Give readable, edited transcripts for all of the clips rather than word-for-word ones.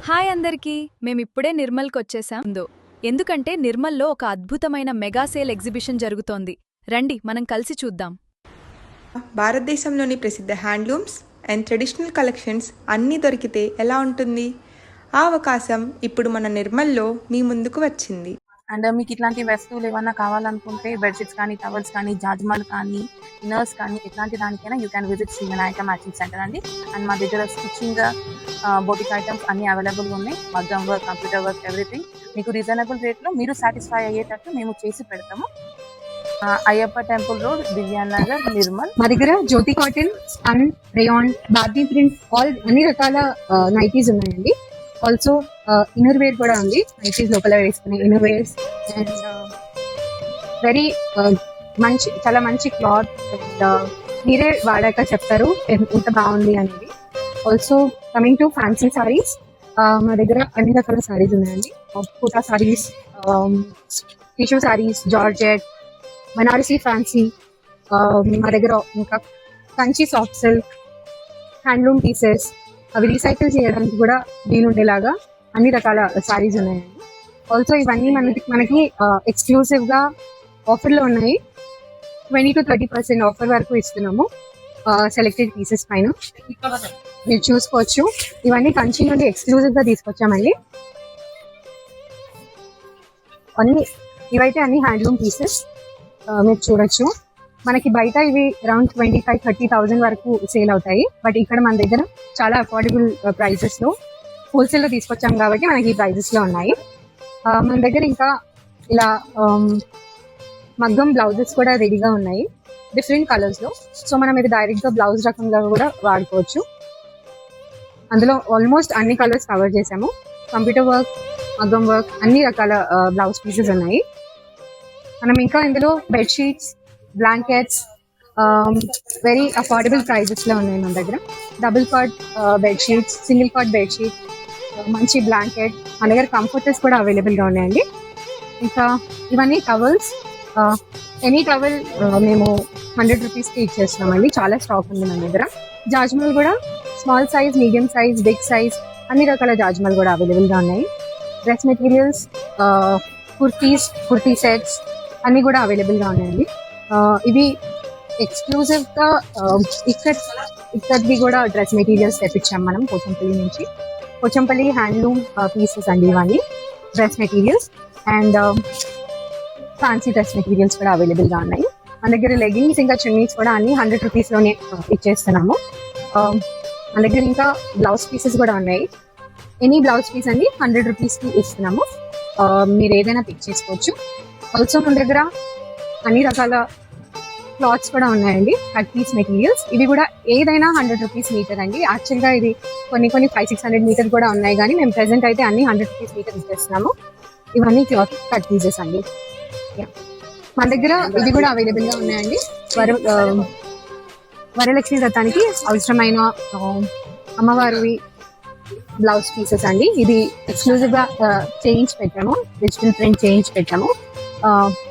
Hi అందరికీ మేమిప్పుడే నిర్మల్కి వచ్చేసాం ఎందుకంటే నిర్మల్లో ఒక అద్భుతమైన మెగా సేల్ ఎగ్జిబిషన్ జరుగుతోంది. రండి మనం కలిసి చూద్దాం. భారతదేశంలోని ప్రసిద్ధ హ్యాండ్లూమ్స్ అండ్ ట్రెడిషనల్ కలెక్షన్స్ అన్నీ దొరికితే ఎలా ఉంటుంది? ఆ అవకాశం ఇప్పుడు మన నిర్మల్లో మీ ముందుకు వచ్చింది. అండ్ మీకు ఇట్లాంటి వస్తువులు ఏమన్నా కావాలనుకుంటే బెడ్షీట్స్ కానీ, టవల్స్ కానీ, జాజ్మాల్ కానీ, ఇన్నర్స్ కానీ ఎట్లాంటి దానికైనా you can visit Shri Vinayaka matching centre అండి. అండ్ మా దగ్గర స్టిచ్చింగ్, బొటిక్ ఐటమ్స్ అన్ని అవైలబుల్గా ఉన్నాయి. మగ్గం వర్క్, కంప్యూటర్ వర్క్, ఎవ్రీథింగ్ మీకు రీజనబుల్ రేట్లో మీరు సాటిస్ఫై అయ్యేటట్టు మేము చేసి పెడతాము. Ayyappa temple road, Divyan Nagar, Nirmal. మా దగ్గర Jyothi cotton, spun, rayon, Barbie prints అన్ని రకాల నైటీస్ ఉన్నాయండి. ఆల్సో ఇన్నర్ వేర్ కూడా ఉంది. నైటీస్ లోపల వేసుకునే ఇన్నర్ వేర్స్ అండ్ వెరీ చాలా మంచి క్లాత్ అండ్ మీరే వాడాక చెప్తారు ఎంత బాగుంది అనేది. Also coming to fancy sarees, మా దగ్గర అన్ని రకాల సారీస్ ఉన్నాయండి. Kota sarees, tissue sarees, georgette, Banarasi fancy, మా దగ్గర ఇంకా Kanchi soft silk, handloom pieces, అవి రీసైకిల్ చేయడానికి కూడా వీలుండేలాగా అన్ని రకాల సారీస్ ఉన్నాయండి. ఆల్సో ఇవన్నీ మనకి ఎక్స్క్లూసివ్గా ఆఫర్లో ఉన్నాయి. 20 to 30% ఆఫర్ వరకు ఇస్తున్నాము సెలెక్టెడ్ పీసెస్ పైన. మీరు చూసుకోవచ్చు, ఇవన్నీ కంచి నుండి ఎక్స్క్లూజివ్గా తీసుకొచ్చామండి. ఇవైతే అన్ని హ్యాండ్లూమ్ పీసెస్ మీరు చూడొచ్చు. మనకి బయట ఇవి అరౌండ్ 25-30,000 వరకు సేల్ అవుతాయి. బట్ ఇక్కడ మన దగ్గర చాలా అఫోర్డబుల్ ప్రైజెస్లో హోల్సేల్లో తీసుకొచ్చాం కాబట్టి మనకి ఈ ప్రైజెస్లో ఉన్నాయి. మన దగ్గర ఇంకా ఇలా మగ్గం బ్లౌజెస్ కూడా రెడీగా ఉన్నాయి డిఫరెంట్ కలర్స్లో. సో మనం ఇది డైరెక్ట్గా బ్లౌజ్ రకంగా కూడా వాడుకోవచ్చు. అందులో ఆల్మోస్ట్ అన్ని కలర్స్ కవర్ చేసాము. కంప్యూటర్ వర్క్, మగ్గం వర్క్, అన్ని రకాల బ్లౌజ్ పీసెస్ ఉన్నాయి. మనం ఇంకా ఇందులో బెడ్షీట్స్, బ్లాంకెట్స్ వెరీ అఫోర్డబుల్ ప్రైజెస్లో ఉన్నాయి మన దగ్గర. Double cot bedsheets, single cot bedsheet, మంచి బ్లాంకెట్, మన దగ్గర కంఫర్టర్స్ కూడా అవైలబుల్గా ఉన్నాయండి. ఇంకా ఇవన్నీ టవల్స్, ఎనీ టవల్ మేము 100 రూపీస్కి ఇచ్చేస్తున్నామండి. చాలా స్టాక్ ఉంది మన దగ్గర. జాజ్మల్ కూడా small size, medium size, big size అన్ని రకాల జాజ్మల్ కూడా అవైలబుల్గా ఉన్నాయి. డ్రెస్ మెటీరియల్స్, కుర్తీ సెట్స్ అన్నీ కూడా అవైలబుల్గా ఉన్నాయండి. ఇవి ఎక్స్క్లూజివ్గా ఇక్కడికి కూడా డ్రెస్ మెటీరియల్స్ తెప్పించాం మనం పోచంపల్లి నుంచి. పోచంపల్లి హ్యాండ్లూమ్ పీసెస్ అండి ఇవన్నీ dress materials. And fancy dress materials కూడా అవైలబుల్గా ఉన్నాయి. మన దగ్గర లెగిన్స్ ఇంకా చున్నీస్ కూడా అన్ని 100 రూపీస్లోనే ఇచ్చేస్తున్నాము. మన దగ్గర ఇంకా బ్లౌజ్ పీసెస్ కూడా ఉన్నాయి. ఎనీ బ్లౌజ్ పీస్ అండి 100 రూపీస్కి ఇస్తున్నాము. మీరు ఏదైనా పిక్ చేసుకోవచ్చు. ఆల్సో మన దగ్గర అన్ని రకాల క్లాత్స్ కూడా ఉన్నాయండి, కట్ పీస్ మెటీరియల్స్. ఇవి కూడా ఏదైనా 100 రూపీస్ మీటర్ అండి. యాక్చువల్గా ఇది కొన్ని 500-600 మీటర్ కూడా ఉన్నాయి, కానీ మేము ప్రెసెంట్ అయితే అన్ని 100 రూపీస్ మీటర్ ఇచ్చేస్తున్నాము. ఇవన్నీ క్లాత్ కట్ పీసెస్ అండి. మన దగ్గర ఇది కూడా అవైలబుల్గా ఉన్నాయండి. వరలక్ష్మి వ్రతానికి అవసరమైన అమ్మవారివి బ్లౌజ్ పీసెస్ అండి. ఇది ఎక్స్క్లూజివ్గా చేయించి పెట్టాము, డిజిటల్ ప్రింట్ చేయించి పెట్టాము.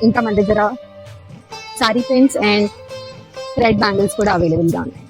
ఇంకా మన దగ్గర sorry pins and thread bangles కూడా అవైలబుల్గా ఉన్నాయి.